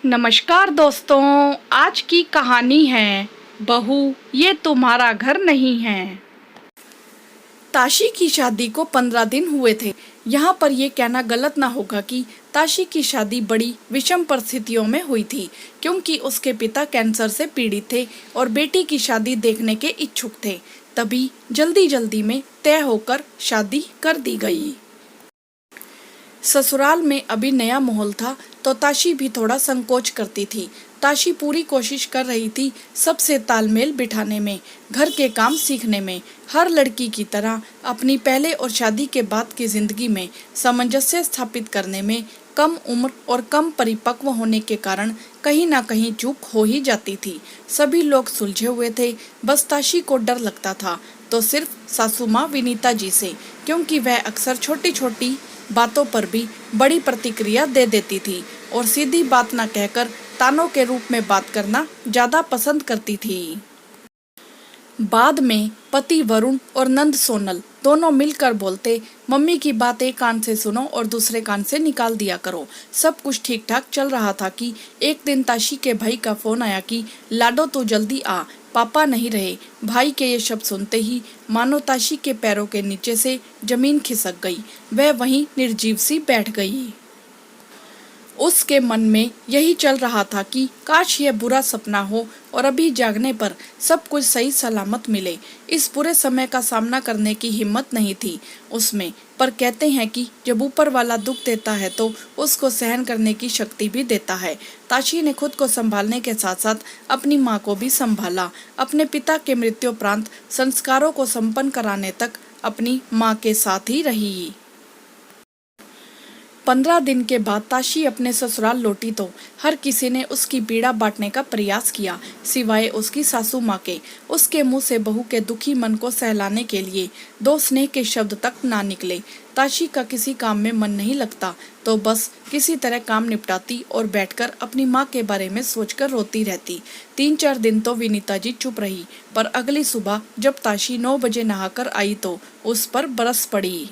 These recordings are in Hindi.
नमस्कार दोस्तों, आज की कहानी है बहू ये तुम्हारा घर नहीं है। ताशी की शादी को 15 दिन हुए थे। यहाँ पर यह कहना गलत ना होगा कि ताशी की शादी बड़ी विषम परिस्थितियों में हुई थी, क्योंकि उसके पिता कैंसर से पीड़ित थे और बेटी की शादी देखने के इच्छुक थे। तभी जल्दी जल्दी में तय होकर शादी कर दी गई। ससुराल में अभी नया माहौल था तो ताशी भी थोड़ा संकोच करती थी। ताशी पूरी कोशिश कर रही थी सबसे तालमेल बिठाने में, घर के काम सीखने में, हर लड़की की तरह अपनी पहले और शादी के बाद की जिंदगी में सामंजस्य स्थापित करने में। कम उम्र और कम परिपक्व होने के कारण कहीं ना कहीं चूक हो ही जाती थी। सभी लोग सुलझे हुए थे, बस ताशी को डर लगता था तो सिर्फ सासू माँ विनीता जी से, क्योंकि वह अक्सर छोटी छोटी बातों पर भी बड़ी प्रतिक्रिया दे देती थी और सीधी बात न कहकर तानों के रूप में बात करना ज्यादा पसंद करती थी। बाद में पति वरुण और नंद सोनल दोनों मिलकर बोलते, मम्मी की बात एक कान से सुनो और दूसरे कान से निकाल दिया करो। सब कुछ ठीक ठाक चल रहा था कि एक दिन ताशी के भाई का फोन आया कि लाडो तू जल्दी आ, पापा नहीं रहे। भाई के ये शब्द सुनते ही मानो ताशी के पैरों के नीचे से जमीन खिसक गई। वह वहीं निर्जीव सी बैठ गई। उसके मन में यही चल रहा था कि काश यह बुरा सपना हो और अभी जागने पर सब कुछ सही सलामत मिले। इस बुरे समय का सामना करने की हिम्मत नहीं थी उसमें, पर कहते हैं कि जब ऊपर वाला दुख देता है तो उसको सहन करने की शक्ति भी देता है। ताशी ने खुद को संभालने के साथ साथ अपनी माँ को भी संभाला। अपने पिता के मृत्युपरांत संस्कारों को संपन्न कराने तक अपनी माँ के साथ ही रही। 15 दिन के बाद ताशी अपने ससुराल लौटी तो हर किसी ने उसकी पीड़ा बांटने का प्रयास किया, सिवाय उसकी सासू माँ के। उसके मुंह से बहू के दुखी मन को सहलाने के लिए 2 स्नेह के शब्द तक ना निकले। ताशी का किसी काम में मन नहीं लगता तो बस किसी तरह काम निपटाती और बैठकर अपनी माँ के बारे में सोचकर रोती रहती। 3-4 दिन तो विनीता जी चुप रही, पर अगली सुबह जब ताशी 9 बजे नहाकर आई तो उस पर बरस पड़ी।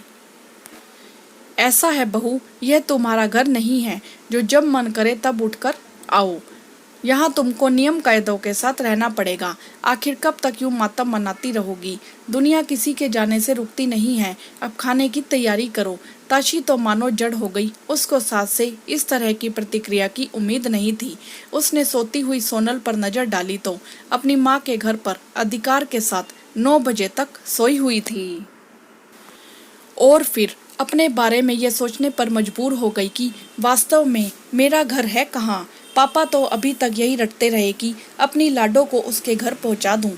ऐसा है बहू, यह तुम्हारा घर नहीं है जो जब मन करे तब उठकर आओ। यहाँ तुमको नियम कायदों के साथ रहना पड़ेगा। आखिर कब तक यूं मातम मनाती रहोगी? दुनिया किसी के जाने से रुकती नहीं है। अब खाने की तैयारी करो। ताशी तो मानो जड़ हो गई। उसको सास से इस तरह की प्रतिक्रिया की उम्मीद नहीं थी। उसने सोती हुई सोनल पर नजर डाली तो अपनी माँ के घर पर अधिकार के साथ 9 बजे तक सोई हुई थी और फिर अपने बारे में यह सोचने पर मजबूर हो गई कि वास्तव में मेरा घर है कहाँ। पापा तो अभी तक यही रटते रहे कि अपनी लाडो को उसके घर पहुँचा दूँ,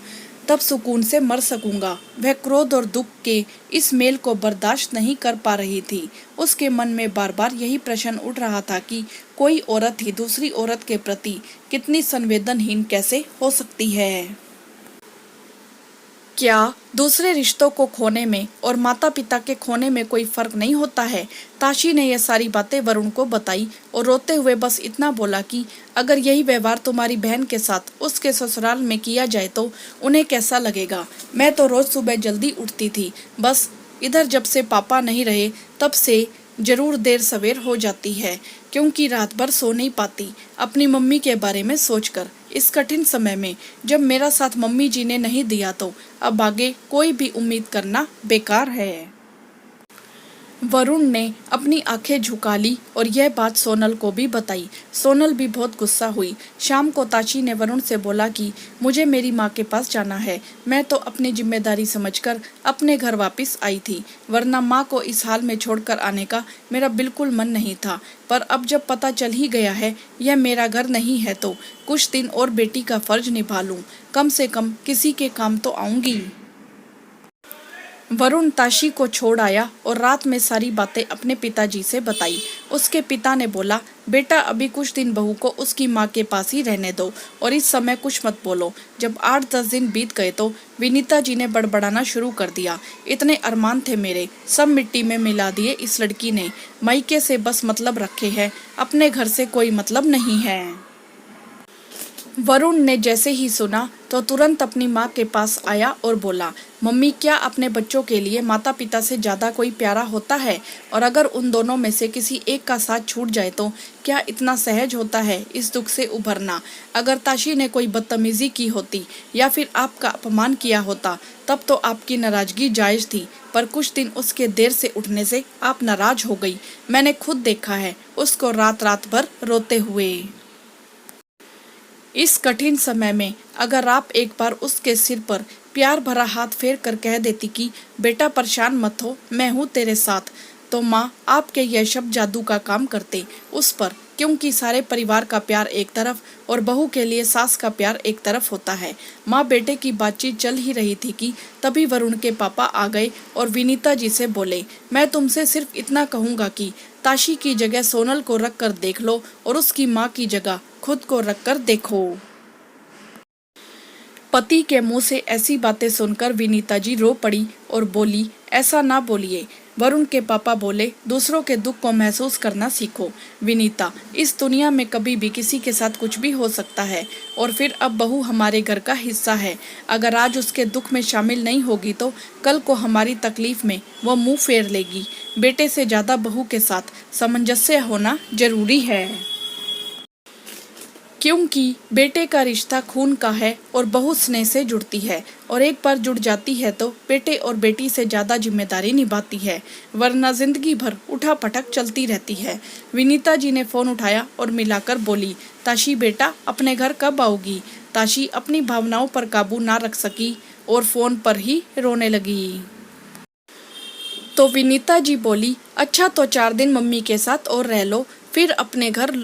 तब सुकून से मर सकूंगा। वह क्रोध और दुख के इस मेल को बर्दाश्त नहीं कर पा रही थी। उसके मन में बार बार यही प्रश्न उठ रहा था कि कोई औरत ही दूसरी औरत के प्रति कितनी संवेदनहीन कैसे हो सकती है। क्या दूसरे रिश्तों को खोने में और माता पिता के खोने में कोई फर्क नहीं होता है? ताशी ने यह सारी बातें वरुण को बताई और रोते हुए बस इतना बोला कि अगर यही व्यवहार तुम्हारी बहन के साथ उसके ससुराल में किया जाए तो उन्हें कैसा लगेगा। मैं तो रोज सुबह जल्दी उठती थी, बस इधर जब से पापा नहीं रहे तब से जरूर देर सवेर हो जाती है, क्योंकि रात भर सो नहीं पाती अपनी मम्मी के बारे में सोचकर। इस कठिन समय में जब मेरा साथ मम्मी जी ने नहीं दिया तो अब आगे कोई भी उम्मीद करना बेकार है। वरुण ने अपनी आंखें झुका ली और यह बात सोनल को भी बताई। सोनल भी बहुत गुस्सा हुई। शाम को ताशी ने वरुण से बोला कि मुझे मेरी माँ के पास जाना है। मैं तो अपनी जिम्मेदारी समझकर अपने घर वापस आई थी, वरना माँ को इस हाल में छोड़कर आने का मेरा बिल्कुल मन नहीं था। पर अब जब पता चल ही गया है यह मेरा घर नहीं है तो कुछ दिन और बेटी का फर्ज निभा लूं। कम से कम किसी के काम तो आऊंगी। वरुण ताशी को छोड़ आया और रात में सारी बातें अपने पिताजी से बताई। उसके पिता ने बोला, बेटा अभी कुछ दिन बहू को उसकी माँ के पास ही रहने दो और इस समय कुछ मत बोलो। जब 8-10 दिन बीत गए तो विनीता जी ने बड़बड़ाना शुरू कर दिया। इतने अरमान थे मेरे, सब मिट्टी में मिला दिए इस लड़की ने। मायके से बस मतलब रखे है, अपने घर से कोई मतलब नहीं है। वरुण ने जैसे ही सुना तो तुरंत अपनी माँ के पास आया और बोला, मम्मी क्या अपने बच्चों के लिए माता पिता से ज़्यादा कोई प्यारा होता है? और अगर उन दोनों में से किसी एक का साथ छूट जाए तो क्या इतना सहज होता है इस दुख से उभरना? अगर ताशी ने कोई बदतमीजी की होती या फिर आपका अपमान किया होता तब तो आपकी नाराजगी जायज़ थी, पर कुछ दिन उसके देर से उठने से आप नाराज हो गई। मैंने खुद देखा है उसको रात रात भर रोते हुए। इस कठिन समय में अगर आप एक बार उसके सिर पर प्यार भरा हाथ फेर कर कह देती कि बेटा परेशान मत हो, मैं हूँ तेरे साथ, तो माँ आपके यह शब्द जादू का काम करते उस पर, क्योंकि सारे परिवार का प्यार एक तरफ और बहू के लिए सास का प्यार एक तरफ होता है। माँ बेटे की बातचीत चल ही रही थी कि तभी वरुण के पापा आ गए और विनीता जी से बोले, मैं तुमसे सिर्फ इतना कहूँगा कि ताशी की जगह सोनल को रख कर देख लो और उसकी माँ की जगह खुद को रख कर देखो। पति के मुंह से ऐसी बातें सुनकर विनीता जी रो पड़ी और बोली, ऐसा ना बोलिए। वरुण के पापा बोले, दूसरों के दुख को महसूस करना सीखो विनीता, इस दुनिया में कभी भी किसी के साथ कुछ भी हो सकता है और फिर अब बहू हमारे घर का हिस्सा है। अगर आज उसके दुख में शामिल नहीं होगी तो कल को हमारी तकलीफ में वो मुंह फेर लेगी। बेटे से ज़्यादा बहू के साथ सामंजस्य होना जरूरी है, क्योंकि बेटे का रिश्ता खून का है और बहू स्नेह से जुड़ती है और एक बार जुड़ जाती है तो बेटे और बेटी से ज़्यादा जिम्मेदारी निभाती है, वरना जिंदगी भर उठा पटक चलती रहती है। विनीता जी ने फ़ोन उठाया और मिलाकर बोली, ताशी बेटा अपने घर कब आओगी? ताशी अपनी भावनाओं पर काबू ना रख सकी और फ़ोन पर ही रोने लगी। तो विनीता जी बोली, अच्छा तो 4 दिन मम्मी के साथ और रह लो, फिर अपने घर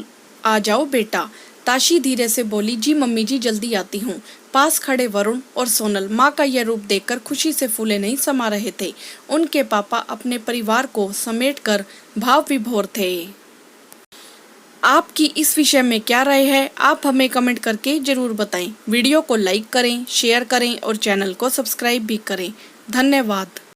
आ जाओ बेटा। ताशी धीरे से बोली, जी मम्मी जी जल्दी आती हूँ। पास खड़े वरुण और सोनल माँ का यह रूप देखकर खुशी से फूले नहीं समा रहे थे। उनके पापा अपने परिवार को समेटकर भाव विभोर थे। आपकी इस विषय में क्या राय है, आप हमें कमेंट करके जरूर बताएं। वीडियो को लाइक करें, शेयर करें और चैनल को सब्सक्राइब भी करें। धन्यवाद।